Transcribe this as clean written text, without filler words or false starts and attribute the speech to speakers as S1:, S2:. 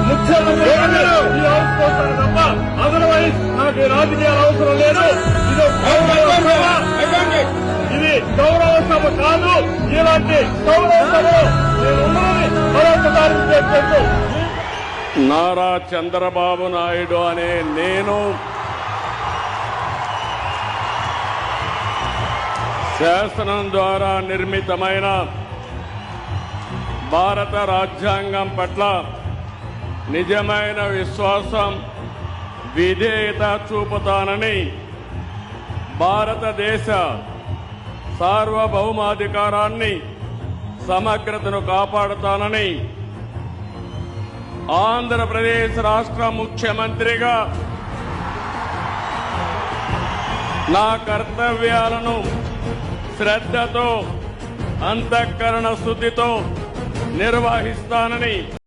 S1: ముఖ్యమంత్రి తప్ప అదర్వైజ్ నాకు రాజకీయాలు అవసరం లేదు. ఇది గౌరవ సభ కాదు. ఇలాంటి గౌరవ సభలో నేను ఉన్నానని మరొకసారి చెప్పేస్తూ నారా చంద్రబాబు నాయుడు అనే నేను శాసనం ద్వారా నిర్మితమైన భారత రాజ్యాంగం పట్ల నిజమైన విశ్వాసం, విధేయత చూపుతానని, భారతదేశ సార్వభౌమాధికారాన్ని, సమగ్రతను కాపాడుతానని, ఆంధ్రప్రదేశ్ రాష్ట్ర ముఖ్యమంత్రిగా నా కర్తవ్యాలను శ్రద్ధతో, అంతఃకరణ శుద్ధితో నిర్వహిస్తానని